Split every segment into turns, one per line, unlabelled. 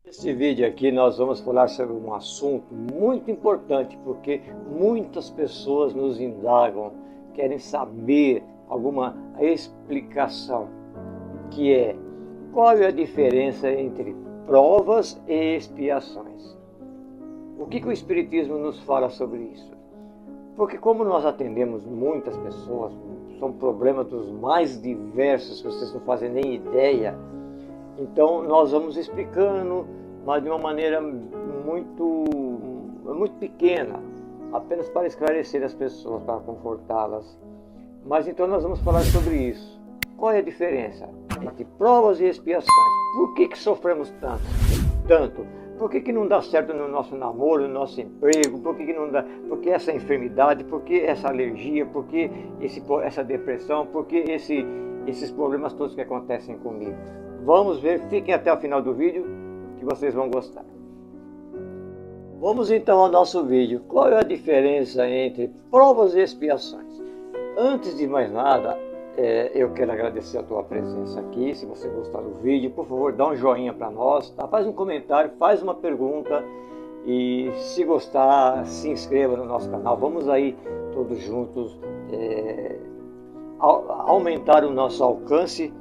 Nesse vídeo aqui nós vamos falar sobre um assunto muito importante, porque muitas pessoas nos indagam, querem saber alguma explicação, que é: qual é a diferença entre provas e expiações? O que o Espiritismo nos fala sobre isso? Porque como nós atendemos muitas pessoas, são problemas dos mais diversos que vocês não fazem nem ideia. Então nós vamos explicando, mas de uma maneira muito pequena, apenas para esclarecer as pessoas, para confortá-las. Mas então nós vamos falar sobre isso. Qual é a diferença entre provas e expiações? Por que sofremos tanto? Por que não dá certo no nosso namoro, no nosso emprego? Por que não dá? Por que essa enfermidade? Por que essa alergia? Por que essa depressão? Por que esses problemas todos que acontecem comigo? Vamos ver, fiquem até o final do vídeo que vocês vão gostar. Vamos então ao nosso vídeo. Qual é a diferença entre provas e expiações? Antes de mais nada, eu quero agradecer a tua presença aqui. Se você gostar do vídeo, por favor, dá um joinha para nós, tá? Faz um comentário, faz uma pergunta e, se gostar, se inscreva no nosso canal. Vamos aí todos juntos aumentar o nosso alcance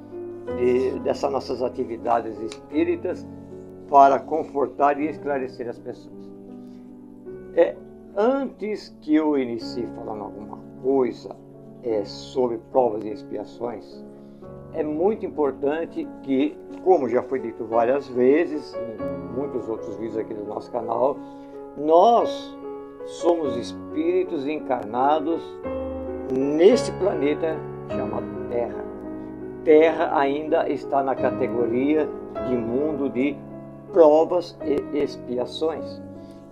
dessas nossas atividades espíritas para confortar e esclarecer as pessoas. Antes que eu inicie falando alguma coisa sobre provas e expiações, é muito importante que, como já foi dito várias vezes em muitos outros vídeos aqui do nosso canal, nós somos espíritos encarnados nesse planeta chamado Terra. Terra ainda está na categoria de mundo de provas e expiações.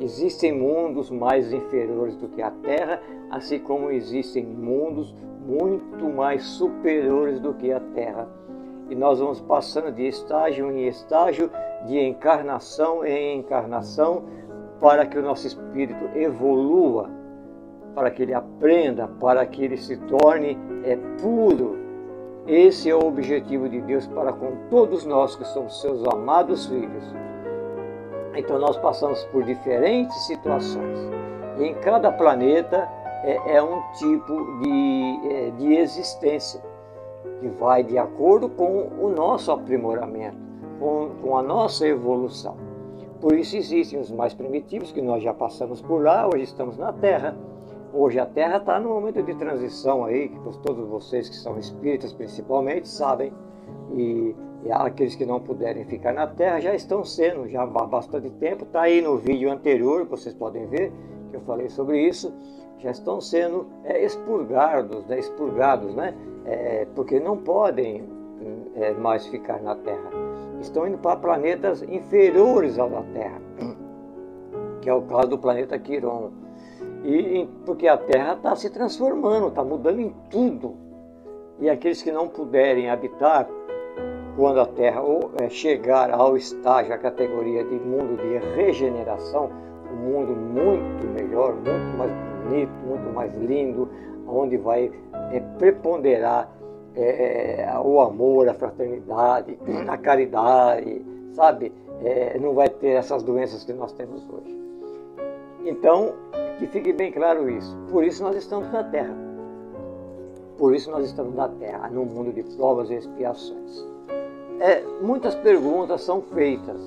Existem mundos mais inferiores do que a Terra, assim como existem mundos muito mais superiores do que a Terra. E nós vamos passando de estágio em estágio, de encarnação em encarnação, para que o nosso espírito evolua, para que ele aprenda, para que ele se torne puro. Esse é o objetivo de Deus para com todos nós que somos seus amados filhos. Então nós passamos por diferentes situações. E em cada planeta é um tipo de existência que vai de acordo com o nosso aprimoramento, com a nossa evolução. Por isso existem os mais primitivos, que nós já passamos por lá, hoje estamos na Terra. Hoje a Terra está no momento de transição aí, que todos vocês que são espíritas principalmente sabem, e aqueles que não puderem ficar na Terra já estão sendo, já há bastante tempo, está aí no vídeo anterior, vocês podem ver, que eu falei sobre isso, já estão sendo expurgados, né? Porque não podem mais ficar na Terra. Estão indo para planetas inferiores ao da Terra, que é o caso do planeta Quiron. Porque a Terra está se transformando, está mudando em tudo. E aqueles que não puderem habitar, quando a Terra chegar ao estágio, à categoria de mundo de regeneração, um mundo muito melhor, muito mais bonito, muito mais lindo, onde vai preponderar o amor, a fraternidade, a caridade, sabe? Não vai ter essas doenças que nós temos hoje. Então, que fique bem claro isso. Por isso nós estamos na Terra. Por isso nós estamos na Terra, num mundo de provas e expiações. Muitas perguntas são feitas.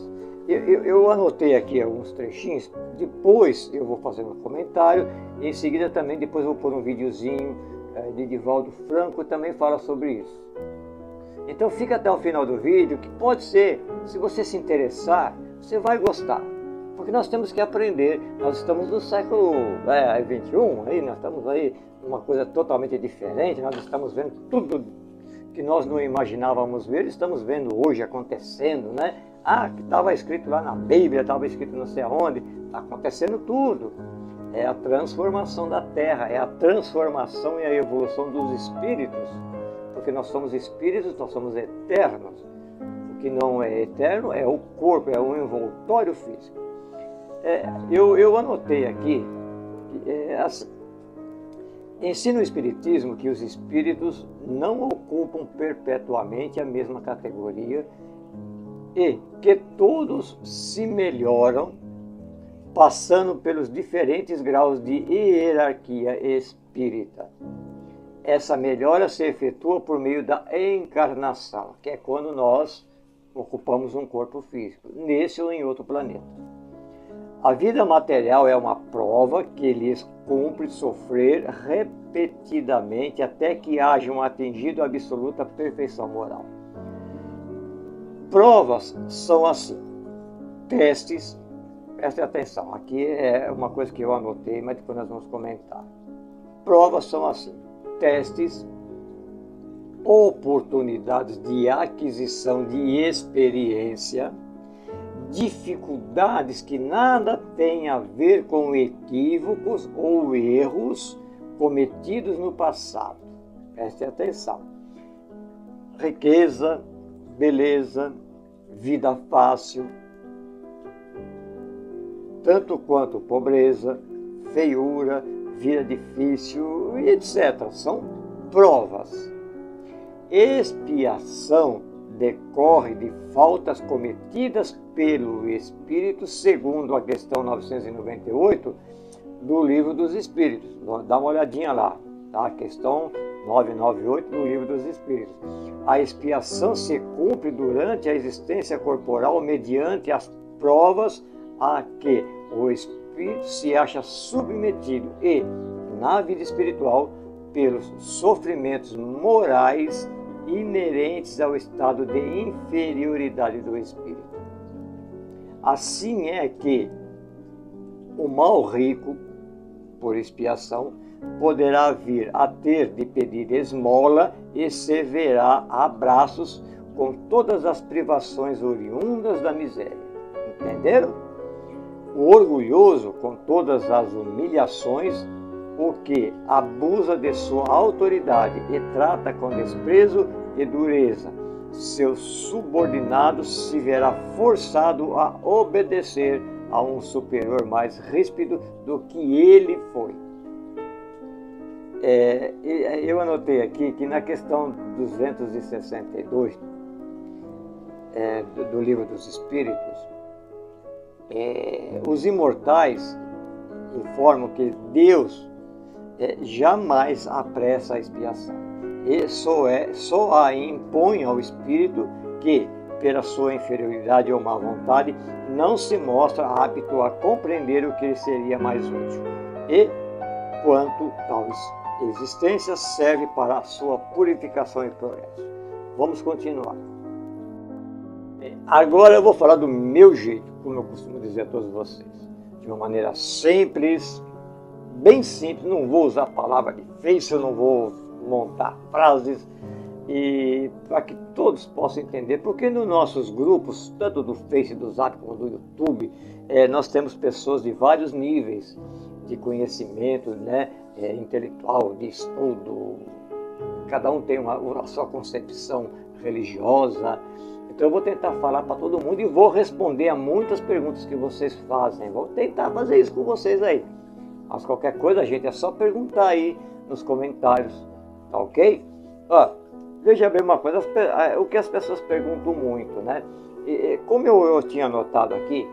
Eu anotei aqui alguns trechinhos, depois eu vou fazer um comentário, e em seguida também depois eu vou pôr um videozinho de Divaldo Franco, que também fala sobre isso. Então fica até o final do vídeo, que pode ser, se você se interessar, você vai gostar. Porque nós temos que aprender, nós estamos no século XXI, aí nós estamos aí numa coisa totalmente diferente, nós estamos vendo tudo que nós não imaginávamos ver, estamos vendo hoje acontecendo, né? Que estava escrito lá na Bíblia, estava escrito não sei aonde, está acontecendo tudo. É a transformação da Terra, é a transformação e a evolução dos espíritos, porque nós somos espíritos, nós somos eternos. O que não é eterno é o corpo, é o envoltório físico. Eu anotei aqui que ensina o Espiritismo que os espíritos não ocupam perpetuamente a mesma categoria e que todos se melhoram passando pelos diferentes graus de hierarquia espírita. Essa melhora se efetua por meio da encarnação, que é quando nós ocupamos um corpo físico, nesse ou em outro planeta. A vida material é uma prova que lhes cumpre sofrer repetidamente até que hajam atingido a absoluta perfeição moral. Provas são assim, testes, prestem atenção, aqui é uma coisa que eu anotei, mas depois nós vamos comentar. Provas são assim, testes, oportunidades de aquisição de experiência, dificuldades que nada têm a ver com equívocos ou erros cometidos no passado. Preste atenção. Riqueza, beleza, vida fácil, tanto quanto pobreza, feiura, vida difícil, etc. São provas. Expiação decorre de faltas cometidas pelo Espírito, segundo a questão 998 do Livro dos Espíritos. Dá uma olhadinha lá, tá? A questão 998 do Livro dos Espíritos. A expiação se cumpre durante a existência corporal mediante as provas a que o Espírito se acha submetido e, na vida espiritual, pelos sofrimentos morais inerentes ao estado de inferioridade do espírito. Assim é que o mal rico, por expiação, poderá vir a ter de pedir esmola e se verá a braços com todas as privações oriundas da miséria. Entenderam? O orgulhoso, com todas as humilhações, o que abusa de sua autoridade e trata com desprezo e dureza seus subordinados, se verá forçado a obedecer a um superior mais ríspido do que ele foi. Eu anotei aqui que na questão 262 do Livro dos Espíritos, os imortais informam que Deus jamais apressa a expiação e só a impõe ao espírito que, pela sua inferioridade ou má vontade, não se mostra apto a compreender o que lhe seria mais útil e quanto tal existência serve para a sua purificação e progresso. Vamos continuar. Agora eu vou falar do meu jeito, como eu costumo dizer a todos vocês, de uma maneira simples, bem simples. Não vou usar a palavra difícil, não vou montar frases, e para que todos possam entender, porque nos nossos grupos, tanto do Face, do Zap como do YouTube, nós temos pessoas de vários níveis de conhecimento, né, intelectual, de estudo, cada um tem a sua concepção religiosa. Então eu vou tentar falar para todo mundo e vou responder a muitas perguntas que vocês fazem. Vou tentar fazer isso com vocês aí. Mas qualquer coisa, gente, é só perguntar aí nos comentários, tá ok? Veja bem uma coisa, o que as pessoas perguntam muito, né? Como eu tinha anotado aqui,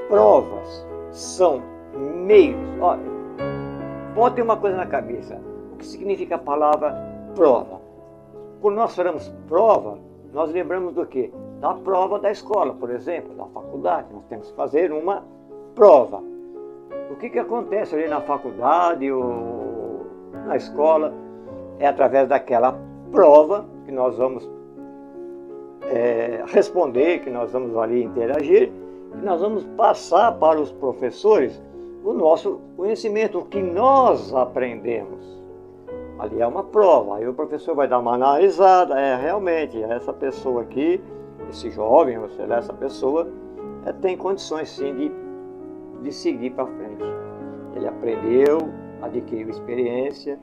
provas são meios. Pode ter uma coisa na cabeça, o que significa a palavra prova. Quando nós falamos prova, nós lembramos do quê? Da prova da escola, por exemplo, da faculdade. Nós temos que fazer uma prova. O que acontece ali na faculdade ou na escola é através daquela prova que nós vamos responder, que nós vamos ali interagir, que nós vamos passar para os professores o nosso conhecimento, o que nós aprendemos. Ali é uma prova, aí o professor vai dar uma analisada, realmente, essa pessoa aqui, esse jovem, ou seja, essa pessoa, tem condições sim de seguir para frente. Ele aprendeu, adquiriu experiência,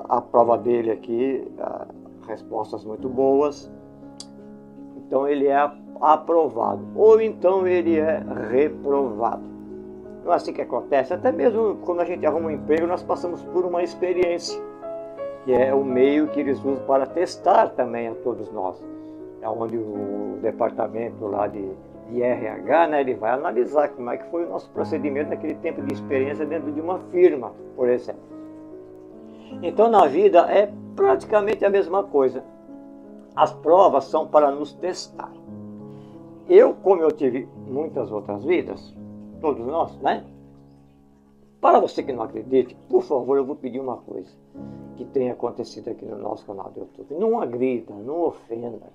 a prova dele aqui, respostas muito boas, então ele é aprovado, ou então ele é reprovado. Não é assim que acontece, até mesmo quando a gente arruma um emprego, nós passamos por uma experiência, que é o meio que eles usam para testar também a todos nós. é onde o departamento lá de RH, né, ele vai analisar como é que foi o nosso procedimento naquele tempo de experiência dentro de uma firma, por exemplo. Então, na vida é praticamente a mesma coisa. As provas são para nos testar. Como eu tive muitas outras vidas, todos nós, né? Para você que não acredite, por favor, eu vou pedir uma coisa que tenha acontecido aqui no nosso canal do YouTube. Não agrida, não ofenda,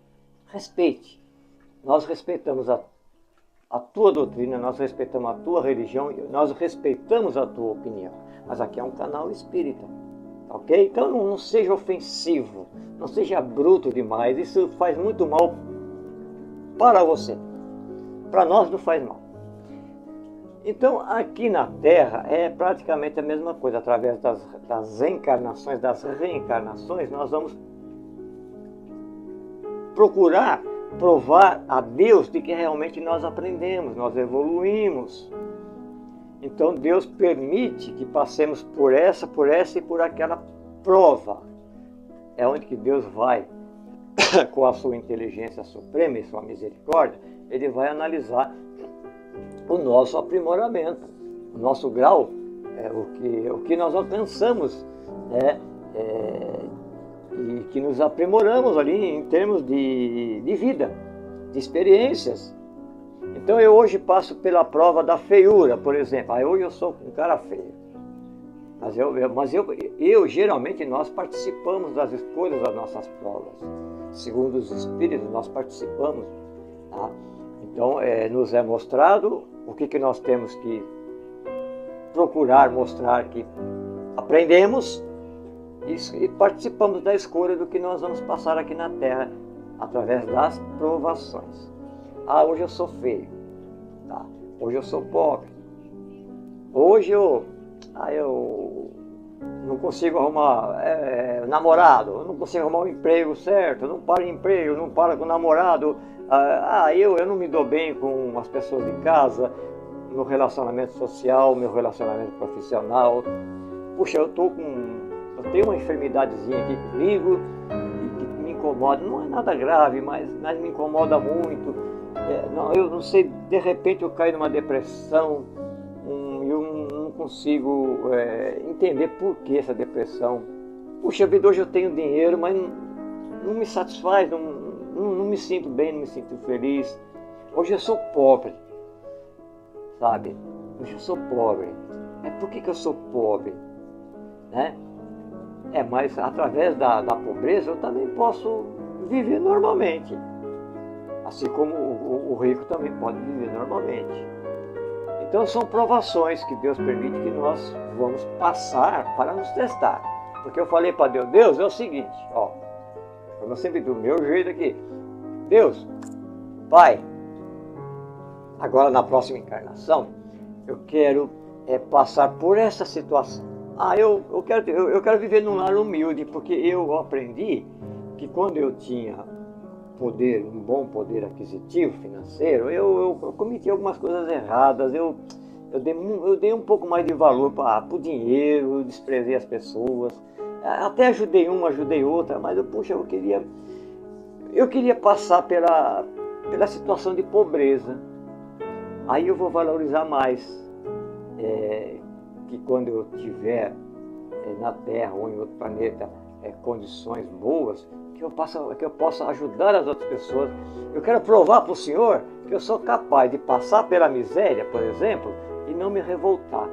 respeite. Nós respeitamos a tua doutrina, nós respeitamos a tua religião, nós respeitamos a tua opinião. Mas aqui é um canal espírita, ok? Então não seja ofensivo, não seja bruto demais, isso faz muito mal para você. Para nós não faz mal. Então, aqui na Terra é praticamente a mesma coisa. Através das encarnações, das reencarnações, nós vamos procurar provar a Deus de que realmente nós aprendemos, nós evoluímos. Então, Deus permite que passemos por essa e por aquela prova. É onde que Deus vai, com a sua inteligência suprema e sua misericórdia, Ele vai analisar o nosso aprimoramento, o nosso grau, o que nós alcançamos, né, e que nos aprimoramos ali em termos de vida, de experiências. Então eu hoje passo pela prova da feiura, por exemplo. Hoje eu sou um cara feio, mas geralmente nós participamos das escolhas das nossas provas. Segundo os Espíritos, nós participamos, tá? Então, nos é mostrado o que nós temos que procurar mostrar que aprendemos e participamos da escolha do que nós vamos passar aqui na Terra através das provações. Hoje eu sou feio, tá? Hoje eu sou pobre, hoje eu não consigo arrumar namorado, eu não consigo arrumar um emprego certo, eu não paro em emprego, eu não paro com namorado, eu não me dou bem com as pessoas de casa, no relacionamento social, meu relacionamento profissional. Puxa, eu tenho uma enfermidadezinha aqui comigo que me incomoda, não é nada grave, mas me incomoda muito. Eu não sei, de repente eu caio numa depressão, eu não consigo entender por que essa depressão. Puxa vida, hoje eu tenho dinheiro, mas não me satisfaz, não me sinto bem, não me sinto feliz. Hoje eu sou pobre, sabe? Hoje eu sou pobre. Por que eu sou pobre? Né? Mas através da pobreza eu também posso viver normalmente. Assim como o rico também pode viver normalmente. Então são provações que Deus permite que nós vamos passar para nos testar. Porque eu falei para Deus, é o seguinte, como eu sempre do meu jeito aqui, Deus, Pai, agora na próxima encarnação, eu quero passar por essa situação. Eu quero viver num lar humilde, porque eu aprendi que quando eu tinha um bom poder aquisitivo, financeiro, eu cometi algumas coisas erradas, eu dei um pouco mais de valor para o dinheiro, eu desprezei as pessoas, até ajudei uma, ajudei outra, mas eu queria passar pela situação de pobreza. Aí eu vou valorizar mais que quando eu tiver na Terra ou em outro planeta condições boas, que eu possa ajudar as outras pessoas. Eu quero provar para o Senhor que eu sou capaz de passar pela miséria, por exemplo, e não me revoltar.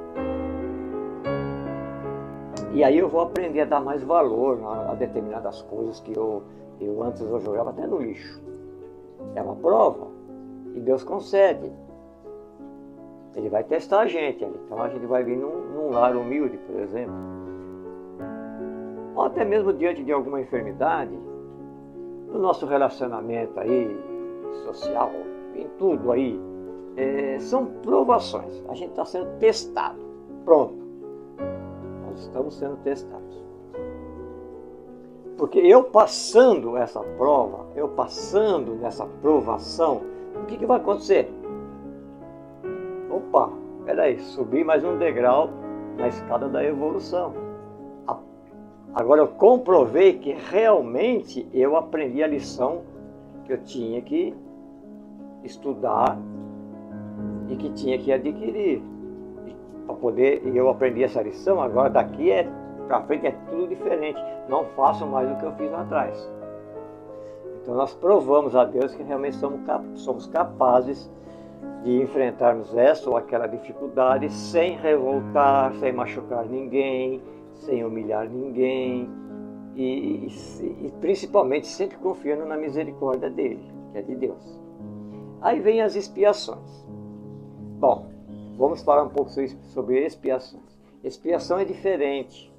E aí eu vou aprender a dar mais valor a determinadas coisas que eu antes eu jogava até no lixo. É uma prova e Deus concede. Ele vai testar a gente. Então a gente vai vir num lar humilde, por exemplo. Ou até mesmo diante de alguma enfermidade, no nosso relacionamento aí, social, em tudo aí, são provações. A gente está sendo testado. Pronto. Nós estamos sendo testados. Porque eu passando essa prova, eu passando nessa provação, o que vai acontecer? Opa, peraí, subi mais um degrau na escada da evolução. Agora eu comprovei que realmente eu aprendi a lição que eu tinha que estudar e que tinha que adquirir. Para poder, eu aprendi essa lição, agora daqui para frente é tudo diferente. Não faço mais do que eu fiz lá atrás. Então nós provamos a Deus que realmente somos capazes de enfrentarmos essa ou aquela dificuldade sem revoltar, sem machucar ninguém, sem humilhar ninguém e principalmente sempre confiando na misericórdia dele, que é de Deus. Aí vem as expiações. Bom, vamos falar um pouco sobre expiações. Expiação é diferente.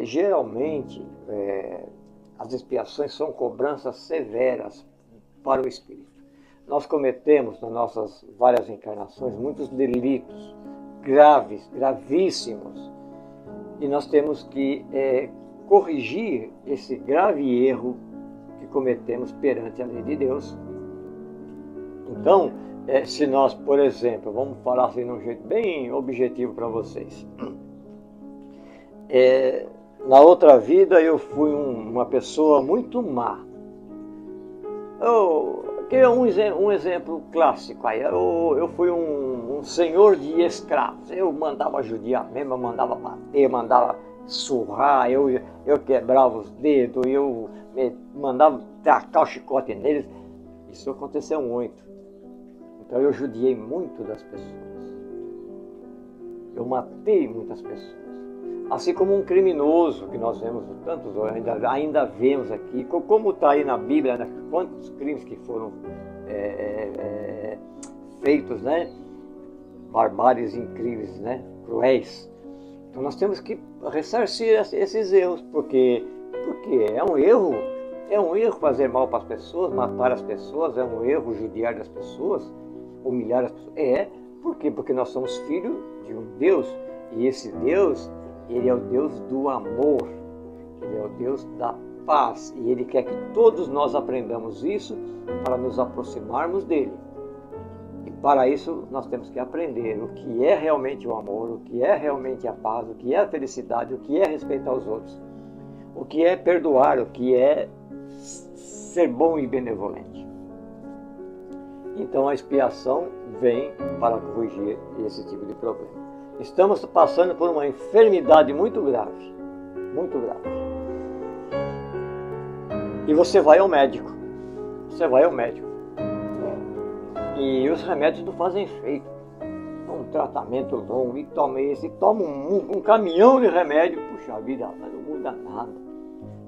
Geralmente, as expiações são cobranças severas para o espírito. Nós cometemos nas nossas várias encarnações muitos delitos graves, gravíssimos, e nós temos que corrigir esse grave erro que cometemos perante a lei de Deus. Então, se nós, por exemplo, vamos falar assim de um jeito bem objetivo para vocês. Na outra vida eu fui uma pessoa muito má. Um exemplo clássico aí. Eu fui um senhor de escravos. Eu mandava judiar mesmo, eu mandava bater, mandava surrar, eu quebrava os dedos, eu mandava tacar o chicote neles. Isso aconteceu muito. Então eu judiei muito das pessoas. Eu matei muitas pessoas. Assim como um criminoso, que nós vemos tantos, ainda vemos aqui, como está aí na Bíblia, né? Quantos crimes que foram feitos, né? Barbáries incríveis, né? Cruéis. Então nós temos que ressarcir esses erros, porque é um erro fazer mal para as pessoas, matar as pessoas, é um erro judiar das pessoas, humilhar as pessoas. Por quê? Porque nós somos filhos de um Deus, e esse Deus, Ele é o Deus do amor, Ele é o Deus da paz, e Ele quer que todos nós aprendamos isso para nos aproximarmos dEle. E para isso nós temos que aprender o que é realmente o amor, o que é realmente a paz, o que é a felicidade, o que é respeitar os outros, o que é perdoar, o que é ser bom e benevolente. Então a expiação vem para corrigir esse tipo de problema. Estamos passando por uma enfermidade muito grave, muito grave. E você vai ao médico. E os remédios não fazem efeito. É um tratamento longo, e toma um caminhão de remédio. Puxa vida, mas não muda nada.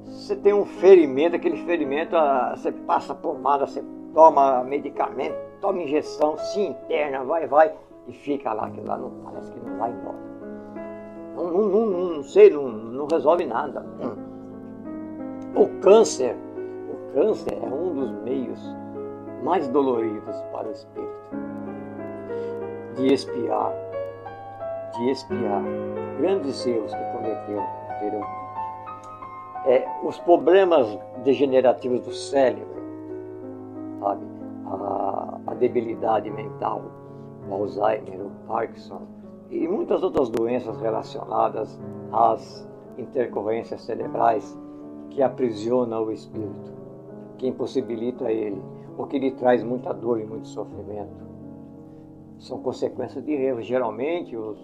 Você tem um ferimento, aquele ferimento, você passa pomada, você toma medicamento, toma injeção, se interna, vai. E fica lá, aquilo lá não, parece que não vai embora. Não sei, não resolve nada. O câncer é um dos meios mais doloridos para o espírito de expiar grandes erros que cometeu anteriormente. Os problemas degenerativos do cérebro, sabe? A debilidade mental, o Alzheimer, o Parkinson e muitas outras doenças relacionadas às intercorrências cerebrais que aprisionam o espírito, que impossibilita ele, o que lhe traz muita dor e muito sofrimento. São consequências de erros. Geralmente os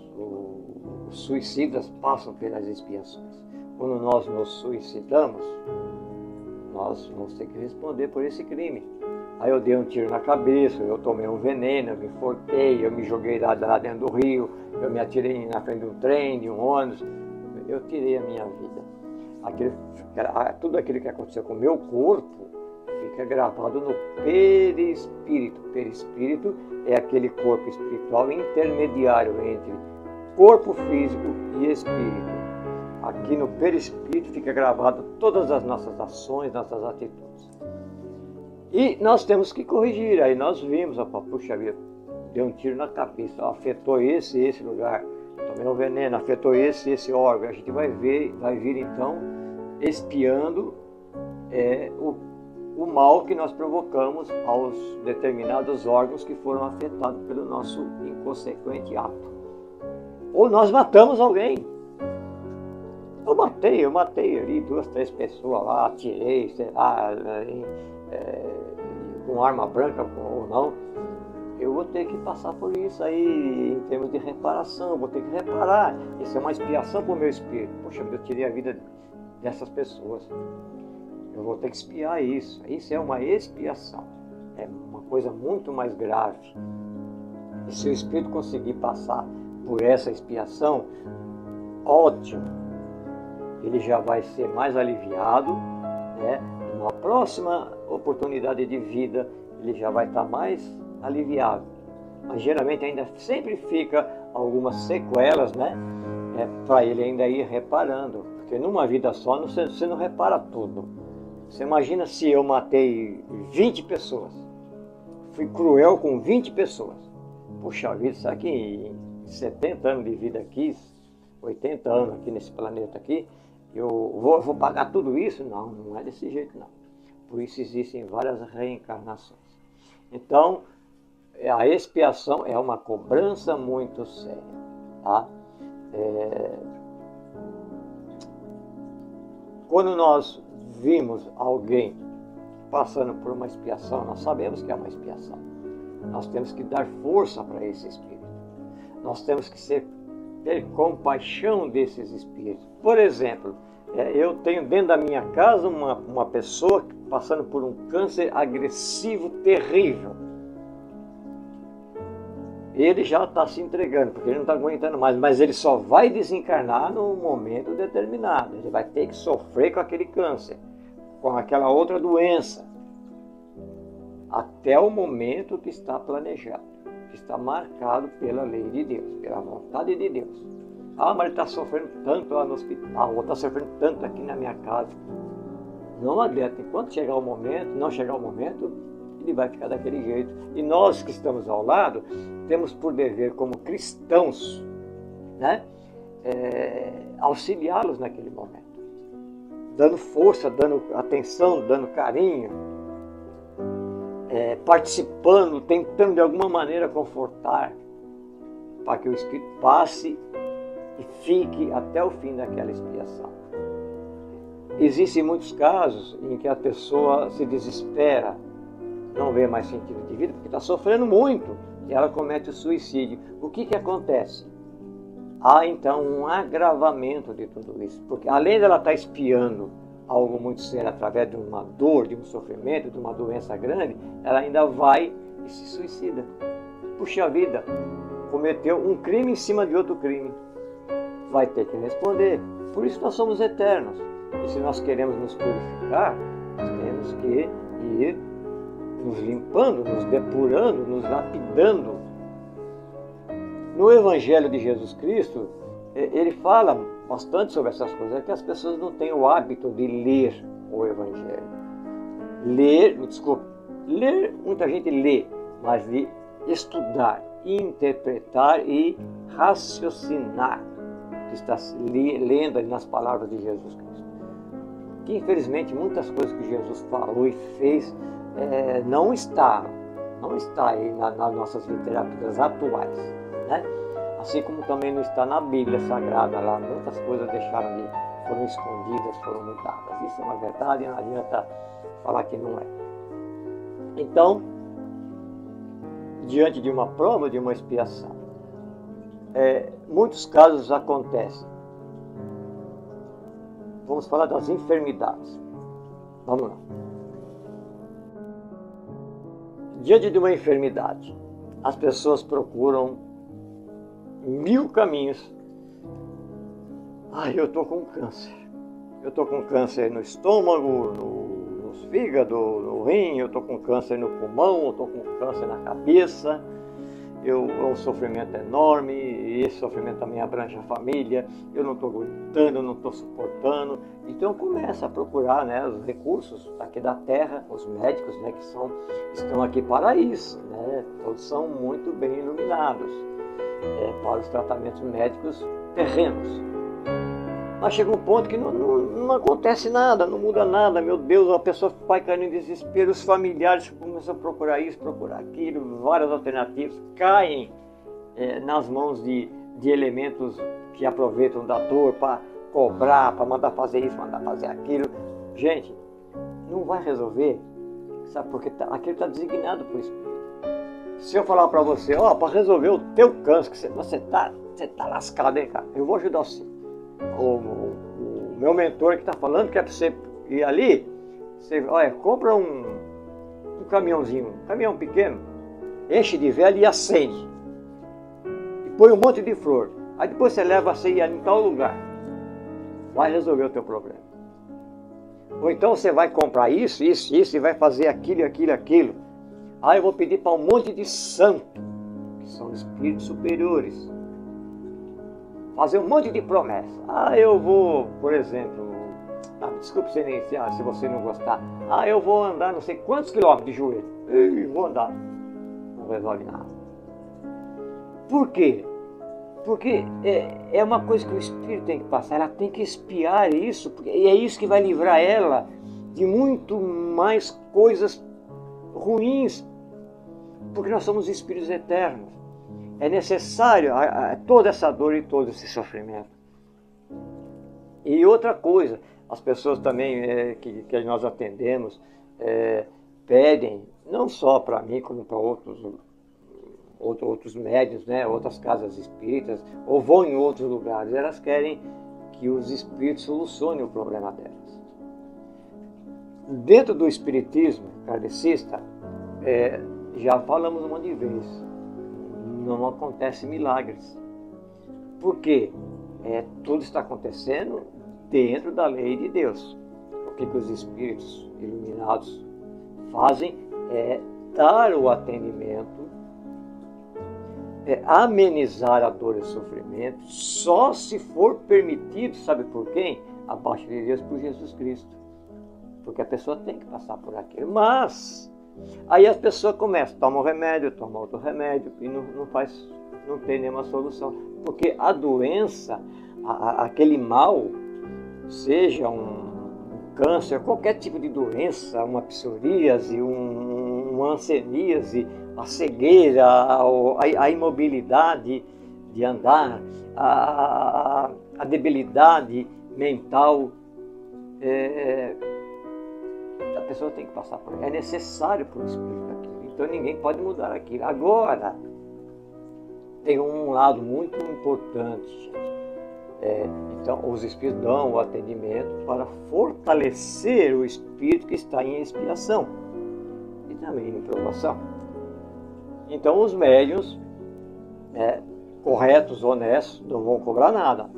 suicidas passam pelas expiações. Quando nós nos suicidamos, nós vamos ter que responder por esse crime. Aí eu dei um tiro na cabeça, eu tomei um veneno, eu me enforquei, eu me joguei lá dentro do rio, eu me atirei na frente de um trem, de um ônibus, eu tirei a minha vida. Tudo aquilo que aconteceu com o meu corpo fica gravado no perispírito. Perispírito é aquele corpo espiritual intermediário entre corpo físico e espírito. Aqui no perispírito fica gravado todas as nossas ações, nossas atitudes. E nós temos que corrigir. Aí nós vimos, puxa vida, deu um tiro na cabeça, afetou esse lugar, tomei um veneno, afetou esse órgão. A gente vai vir então expiando o mal que nós provocamos aos determinados órgãos que foram afetados pelo nosso inconsequente ato. Ou nós matamos alguém. Eu matei ali 2, 3 pessoas lá, atirei, sei lá, com arma branca ou não, eu vou ter que passar por isso aí em termos de reparação, eu vou ter que reparar. Isso é uma expiação para o meu espírito. Poxa, eu tirei a vida dessas pessoas. Eu vou ter que expiar isso. Isso é uma expiação. É uma coisa muito mais grave. E se o espírito conseguir passar por essa expiação, ótimo. Ele já vai ser mais aliviado, né? Numa próxima oportunidade de vida, ele já vai estar mais aliviado. Mas geralmente ainda sempre fica algumas sequelas, né? Para ele ainda ir reparando. Porque numa vida só você não repara tudo. Você imagina se eu matei 20 pessoas. Fui cruel com 20 pessoas. Puxa vida, será que em 70 anos de vida aqui, 80 anos aqui nesse planeta aqui, eu vou pagar tudo isso? Não, não é desse jeito não. Por isso existem várias reencarnações. Então, a expiação é uma cobrança muito séria, tá? Quando nós vimos alguém passando por uma expiação, nós sabemos que é uma expiação. Nós temos que dar força para esse espírito. Nós temos que ter compaixão desses espíritos. Por exemplo, eu tenho dentro da minha casa uma pessoa passando por um câncer agressivo terrível. Ele já está se entregando, porque ele não está aguentando mais, mas ele só vai desencarnar num momento determinado. Ele vai ter que sofrer com aquele câncer, com aquela outra doença, até o momento que está planejado, que está marcado pela lei de Deus, pela vontade de Deus. Ah, mas ele está sofrendo tanto lá no hospital, ou está sofrendo tanto aqui na minha casa. Não adianta, enquanto chegar o momento, não chegar o momento, ele vai ficar daquele jeito. E nós que estamos ao lado, temos por dever como cristãos, né, auxiliá-los naquele momento, dando força, dando atenção, dando carinho, participando, tentando de alguma maneira confortar, para que o espírito passe e fique até o fim daquela expiação. Existem muitos casos em que a pessoa se desespera, não vê mais sentido de vida, porque está sofrendo muito, e ela comete o suicídio. O que acontece? Há então um agravamento de tudo isso, porque além dela estar expiando algo muito sério através de uma dor, de um sofrimento, de uma doença grande, ela ainda vai e se suicida. Puxa vida, cometeu um crime em cima de outro crime. Vai ter que responder. Por isso nós somos eternos. E se nós queremos nos purificar, nós temos que ir nos limpando, nos depurando, nos lapidando. No Evangelho de Jesus Cristo, ele fala bastante sobre essas coisas, que as pessoas não têm o hábito de ler o Evangelho. Ler, muita gente lê, mas de estudar, interpretar e raciocinar o que está lendo ali nas palavras de Jesus Cristo. Que infelizmente muitas coisas que Jesus falou e fez não está aí nas nossas literaturas atuais, né? Assim como também não está na Bíblia Sagrada, lá muitas coisas foram escondidas, foram mudadas. Isso é uma verdade, não adianta falar que não é. Então, diante de uma prova, de uma expiação, muitos casos acontecem. Vamos falar das enfermidades. Vamos lá. Diante de uma enfermidade, as pessoas procuram 1000 caminhos. Eu estou com câncer. Eu estou com câncer no estômago, no fígado, no rim, eu estou com câncer no pulmão, eu estou com câncer na cabeça. É um sofrimento enorme, e esse sofrimento também abrange a família. Eu não estou aguentando, eu não estou suportando. Então começa a procurar, né, os recursos aqui da Terra, os médicos, né, que estão aqui para isso, né? Todos são muito bem iluminados para os tratamentos médicos terrenos. Mas chega um ponto que não acontece nada, não muda nada. Meu Deus, a pessoa vai caindo em desespero, os familiares começam a procurar isso, procurar aquilo, várias alternativas, caem nas mãos de elementos que aproveitam da dor para cobrar, para mandar fazer isso, mandar fazer aquilo. Gente, não vai resolver Sabe? Porque aquilo está designado para o Espírito. Se eu falar para você, para resolver o teu câncer, que você tá lascado, hein, cara? Eu vou ajudar você. O meu mentor que está falando que é para você ir ali, você, compra um caminhãozinho, um caminhão pequeno, enche de vela e acende. E põe um monte de flor. Aí depois você leva você ir em tal lugar. Vai resolver o teu problema. Ou então você vai comprar isso e vai fazer aquilo. Aí eu vou pedir para um monte de santo, que são espíritos superiores, fazer um monte de promessa. Eu vou, por exemplo, desculpe se você não gostar. Eu vou andar não sei quantos quilômetros de joelho. Vou andar. Não resolve nada. Por quê? Porque é uma coisa que o Espírito tem que passar, ela tem que espiar isso, e é isso que vai livrar ela de muito mais coisas ruins, porque nós somos espíritos eternos. É necessário toda essa dor e todo esse sofrimento. E outra coisa, as pessoas também que nós atendemos pedem, não só para mim, como para outros médiuns, né, outras casas espíritas, ou vão em outros lugares, elas querem que os espíritos solucionem o problema delas. Dentro do espiritismo kardecista, já falamos um monte de vezes, não acontece milagres. Por quê? Tudo está acontecendo dentro da lei de Deus. O que os espíritos iluminados fazem é dar o atendimento, amenizar a dor e o sofrimento, só se for permitido, sabe por quem? Abaixo de Deus, por Jesus Cristo. Porque a pessoa tem que passar por aquilo. Mas aí as pessoas começam, toma um remédio, toma outro remédio, e não tem nenhuma solução. Porque a doença, aquele mal, seja um câncer, qualquer tipo de doença, uma psoríase, uma hanseníase, a cegueira, a imobilidade de andar, a debilidade mental, a pessoa tem que passar por isso. É necessário para o espírito aquilo. Então ninguém pode mudar aquilo. Agora, tem um lado muito importante, gente. Então, os espíritos dão o atendimento para fortalecer o espírito que está em expiação e também em provação. Então, os médiuns corretos, honestos, não vão cobrar nada.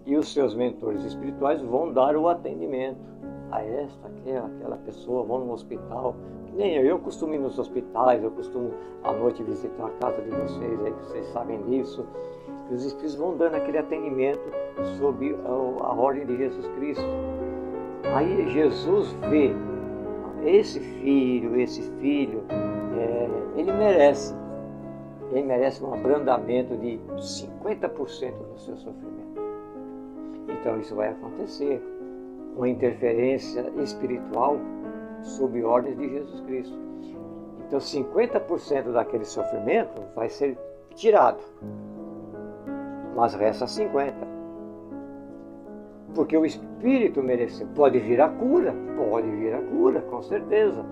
E os seus mentores espirituais vão dar o atendimento a aquela pessoa, vão no hospital. Nem eu costumo ir nos hospitais, eu costumo à noite visitar a casa de vocês, aí vocês sabem disso. E os espíritos vão dando aquele atendimento sob a ordem de Jesus Cristo. Aí Jesus vê, esse filho, ele merece um abrandamento de 50% do seu sofrimento. Então isso vai acontecer, uma interferência espiritual sob ordens de Jesus Cristo. Então 50% daquele sofrimento vai ser tirado, mas resta 50%. Porque o espírito merece. Pode vir a cura, com certeza.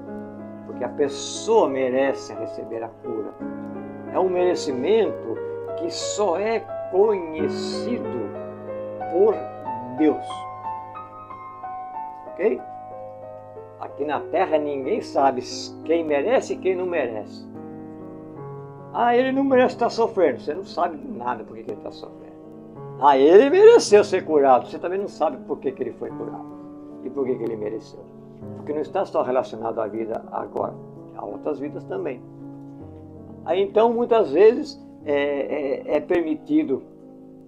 Porque a pessoa merece receber a cura. É um merecimento que só é conhecido por Deus. Ok? Aqui na Terra ninguém sabe quem merece e quem não merece. Ele não merece estar sofrendo. Você não sabe de nada por que ele está sofrendo. Ele mereceu ser curado. Você também não sabe por que ele foi curado. E por que ele mereceu. Porque não está só relacionado à vida agora. Há outras vidas também. Então, muitas vezes, é permitido,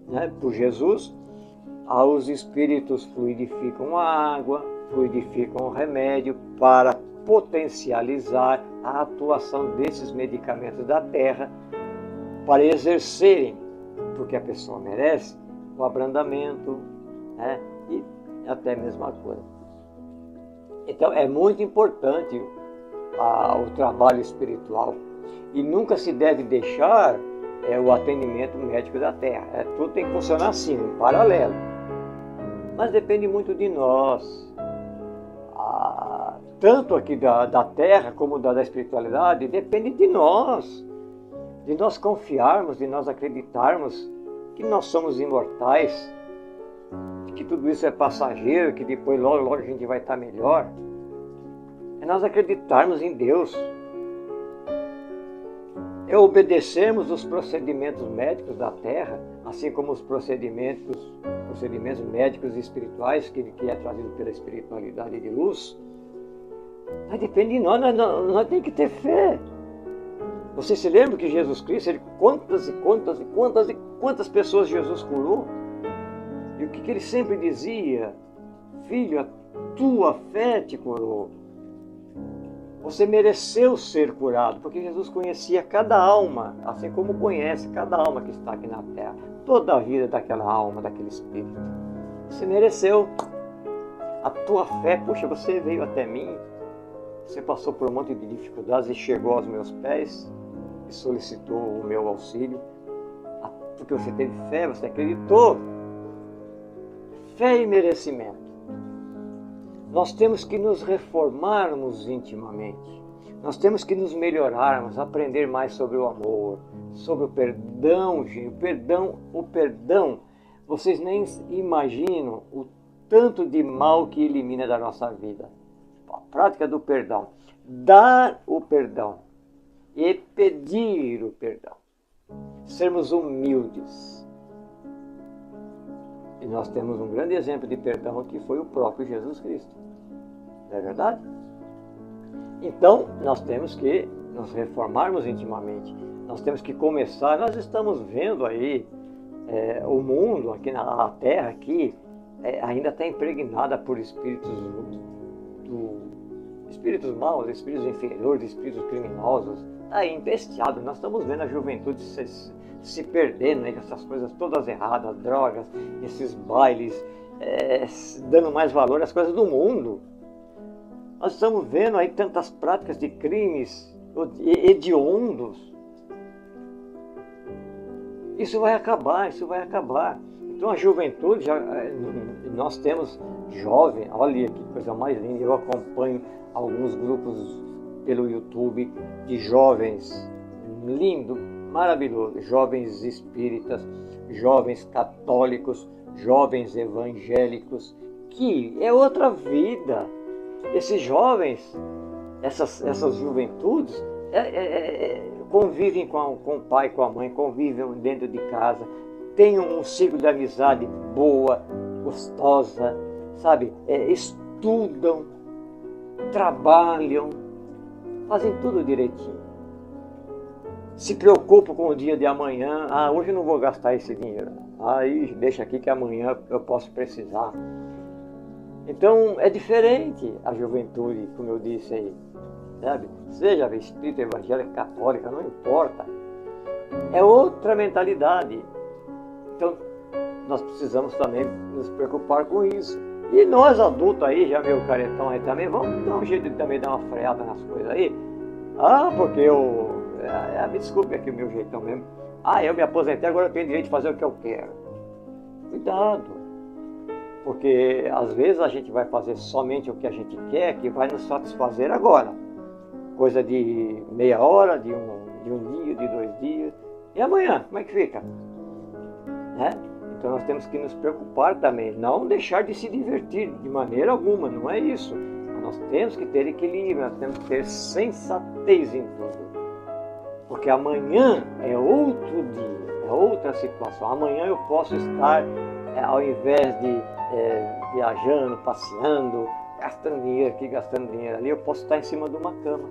né, por Jesus, aos espíritos fluidificam a água, fluidificam o remédio para potencializar a atuação desses medicamentos da terra para exercerem, porque a pessoa merece, o abrandamento, né, e até mesmo a cura. Então é muito importante o trabalho espiritual e nunca se deve deixar o atendimento médico da terra. Tudo tem que funcionar assim, em paralelo. Mas depende muito de nós. tanto aqui da terra como da espiritualidade, depende de nós confiarmos, de nós acreditarmos que nós somos imortais, que tudo isso é passageiro, que depois logo a gente vai estar melhor. É nós acreditarmos em Deus. É obedecermos os procedimentos médicos da terra, assim como os procedimentos médicos e espirituais que é trazido pela espiritualidade de luz. Mas depende de nós temos que ter fé. Você se lembra que Jesus Cristo, quantas pessoas Jesus curou? E o que ele sempre dizia? Filho, a tua fé te curou. Você mereceu ser curado, porque Jesus conhecia cada alma, assim como conhece cada alma que está aqui na terra. Toda a vida daquela alma, daquele espírito. Você mereceu. A tua fé, puxa, você veio até mim, você passou por um monte de dificuldades e chegou aos meus pés e solicitou o meu auxílio. Porque você teve fé, você acreditou. Fé e merecimento. Nós temos que nos reformarmos intimamente. Nós temos que nos melhorarmos, aprender mais sobre o amor, sobre o perdão, gente. O perdão. Vocês nem imaginam o tanto de mal que elimina da nossa vida. A prática do perdão. Dar o perdão e pedir o perdão. Sermos humildes. E nós temos um grande exemplo de perdão que foi o próprio Jesus Cristo. Não é verdade? Então, nós temos que nos reformarmos intimamente. Nós temos que começar. Nós estamos vendo aí o mundo, aqui na Terra, aqui, ainda está impregnada por espíritos maus, espíritos inferiores, espíritos criminosos. Está aí empesteado. Nós estamos vendo a juventude se perdendo aí com essas coisas todas erradas, drogas, esses bailes, dando mais valor às coisas do mundo. Nós estamos vendo aí tantas práticas de crimes hediondos. Isso vai acabar. Então a juventude, nós temos jovem, olha que coisa mais linda, eu acompanho alguns grupos pelo YouTube de jovens, lindo, maravilhoso, jovens espíritas, jovens católicos, jovens evangélicos, que é outra vida. Esses jovens, essas juventudes, convivem com o pai, com a mãe, convivem dentro de casa, têm um ciclo de amizade boa, gostosa, sabe? Estudam, trabalham, fazem tudo direitinho. Se preocupam com o dia de amanhã. Hoje eu não vou gastar esse dinheiro. Aí deixa aqui que amanhã eu posso precisar. Então é diferente a juventude, como eu disse aí, sabe? Seja espírita, evangélica, católica, não importa. É outra mentalidade. Então nós precisamos também nos preocupar com isso. E nós adultos aí, já meio caretão aí também, vamos dar um jeito de também dar uma freada nas coisas aí. Porque me desculpe aqui o meu jeitão mesmo. Eu me aposentei, agora eu tenho direito de fazer o que eu quero. Cuidado. Porque às vezes a gente vai fazer somente o que a gente quer, que vai nos satisfazer agora. Coisa de meia hora, de um dia, de 2 dias. E amanhã, como é que fica? Então nós temos que nos preocupar também, não deixar de se divertir de maneira alguma, não é isso. Nós temos que ter equilíbrio, nós temos que ter sensatez em tudo. Porque amanhã é outro dia, é outra situação. Amanhã eu posso estar, ao invés de viajando, passeando, gastando dinheiro aqui, gastando dinheiro ali, eu posso estar em cima de uma cama.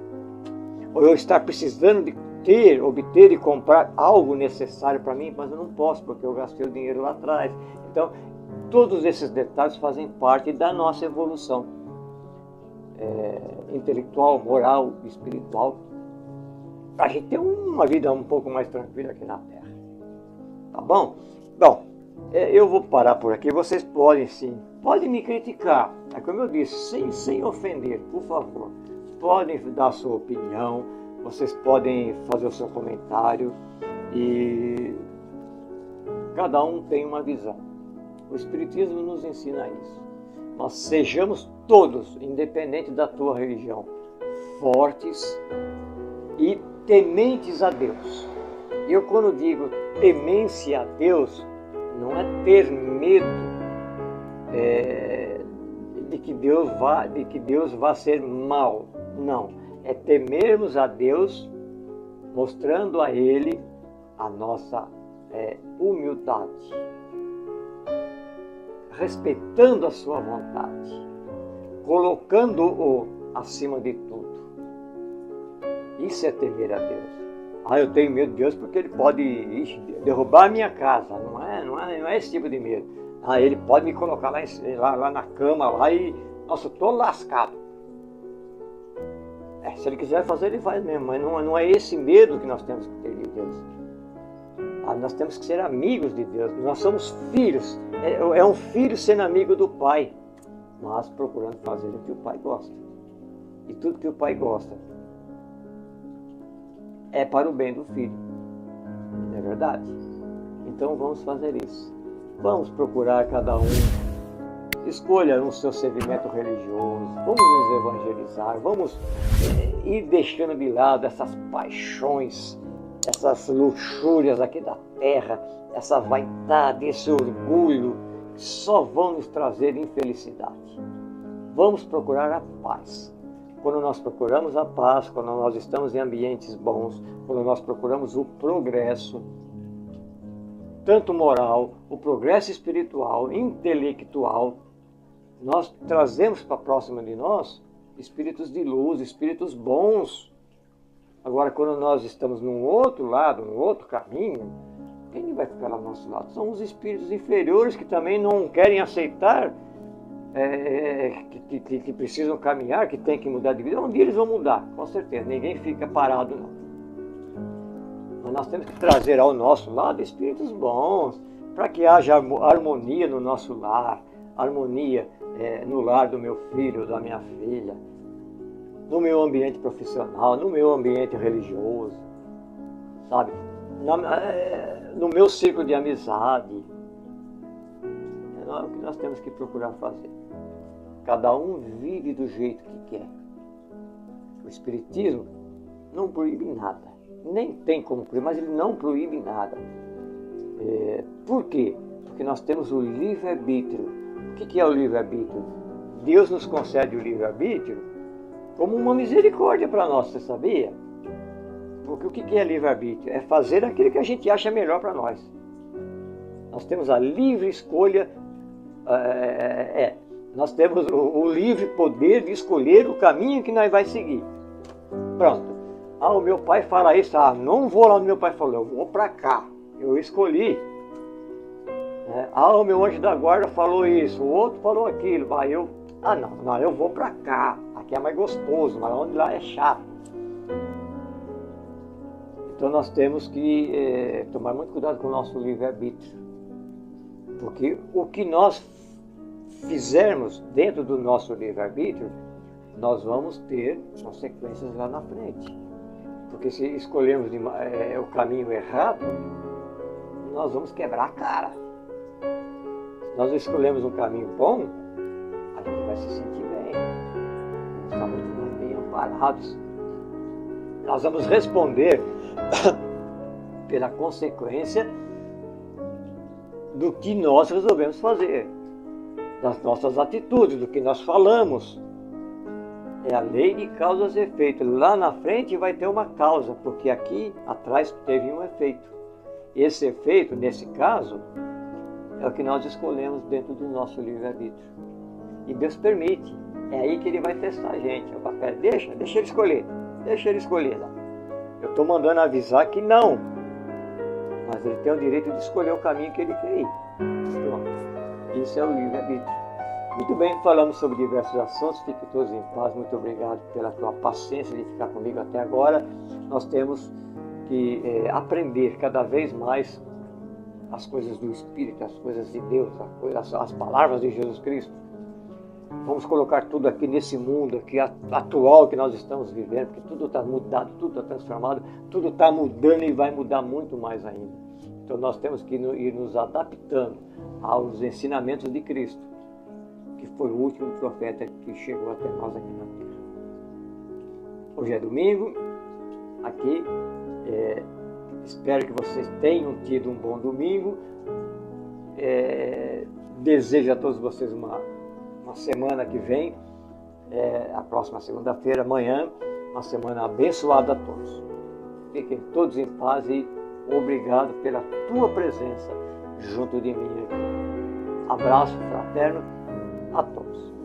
Ou eu estar precisando de obter e comprar algo necessário para mim, mas eu não posso, porque eu gastei o dinheiro lá atrás. Então, todos esses detalhes fazem parte da nossa evolução intelectual, moral, espiritual, para a gente ter uma vida um pouco mais tranquila aqui na Terra. Tá bom? Bom, eu vou parar por aqui. Vocês podem me criticar, como eu disse, sem ofender, por favor. Podem dar a sua opinião, vocês podem fazer o seu comentário e cada um tem uma visão. O Espiritismo nos ensina isso. nós sejamos todos, independente da tua religião, fortes e tementes a Deus. Eu, quando digo temência a Deus, não é ter medo de que Deus vá ser mal. Não, é temermos a Deus, mostrando a Ele a nossa humildade, respeitando a sua vontade, colocando-o acima de tudo. Isso é temer a Deus. Eu tenho medo de Deus porque Ele pode derrubar a minha casa. Não é esse tipo de medo. Ele pode me colocar lá na cama lá e, nossa, eu estou lascado. Se Ele quiser fazer, Ele faz mesmo, mas não é esse medo que nós temos que ter de Deus. Nós temos que ser amigos de Deus. Nós somos filhos. É um filho sendo amigo do pai, mas procurando fazer o que o pai gosta. E tudo que o pai gosta é para o bem do filho. Não é verdade? Então vamos fazer isso. Vamos procurar cada um. Escolha o seu segmento religioso. Vamos nos evangelizar. Vamos ir deixando de lado essas paixões, essas luxúrias aqui da terra, essa vaidade, esse orgulho, que só vão nos trazer infelicidade. Vamos procurar a paz. Quando nós procuramos a paz, quando nós estamos em ambientes bons, quando nós procuramos o progresso, tanto moral, o progresso espiritual, intelectual, nós trazemos para próximo de nós espíritos de luz, espíritos bons. Agora, quando nós estamos num outro lado, num outro caminho, quem vai ficar ao nosso lado? São os espíritos inferiores que também não querem aceitar que precisam caminhar, que tem que mudar de vida. Um dia eles vão mudar, com certeza. Ninguém fica parado, não. Mas nós temos que trazer ao nosso lado espíritos bons, para que haja harmonia no nosso lar, harmonia no lar do meu filho, da minha filha, no meu ambiente profissional, no meu ambiente religioso, sabe? No meu círculo de amizade. É o que nós temos que procurar fazer. Cada um vive do jeito que quer. O Espiritismo não proíbe nada. Nem tem como proibir, mas ele não proíbe nada. Por quê? Porque nós temos o livre-arbítrio. O que é o livre-arbítrio? Deus nos concede o livre-arbítrio como uma misericórdia para nós, você sabia? Porque o que é livre-arbítrio? É fazer aquilo que a gente acha melhor para nós. Nós temos a livre escolha, nós temos o livre poder de escolher o caminho que nós vamos seguir. Pronto. O meu pai fala isso, não vou lá onde meu pai falou, eu vou para cá, eu escolhi. O meu anjo da guarda falou isso, o outro falou aquilo, eu vou para cá, aqui é mais gostoso, mas onde lá é chato. Então nós temos que tomar muito cuidado com o nosso livre-arbítrio, porque o que nós fizermos dentro do nosso livre-arbítrio, nós vamos ter consequências lá na frente. Porque se escolhermos o caminho errado, nós vamos quebrar a cara. Se nós escolhemos um caminho bom, a gente vai se sentir bem. Vamos estar muito mais bem amparados. Nós vamos responder pela consequência do que nós resolvemos fazer, das nossas atitudes, do que nós falamos. É a lei de causas e efeitos. Lá na frente vai ter uma causa, porque aqui atrás teve um efeito. Esse efeito, nesse caso, é o que nós escolhemos dentro do nosso livre-arbítrio. E Deus permite. É aí que Ele vai testar a gente. Deixa Ele escolher. Deixa Ele escolher lá. Eu estou mandando avisar que não. Mas Ele tem o direito de escolher o caminho que Ele quer ir. Pronto. Isso é o livre-arbítrio. Muito bem, falamos sobre diversos assuntos. Fiquem todos em paz. Muito obrigado pela tua paciência de ficar comigo até agora. Nós temos que aprender cada vez mais as coisas do Espírito, as coisas de Deus, as palavras de Jesus Cristo. Vamos colocar tudo aqui nesse mundo aqui atual que nós estamos vivendo, porque tudo está mudado, tudo está transformado, tudo está mudando e vai mudar muito mais ainda. Então nós temos que ir nos adaptando aos ensinamentos de Cristo. que foi o último profeta que chegou até nós aqui na terra. Hoje é domingo, aqui, espero que vocês tenham tido um bom domingo. Desejo a todos vocês uma semana que vem, a próxima segunda-feira, amanhã, uma semana abençoada a todos. Fiquem todos em paz e obrigado pela tua presença junto de mim aqui. Abraço fraterno a todos.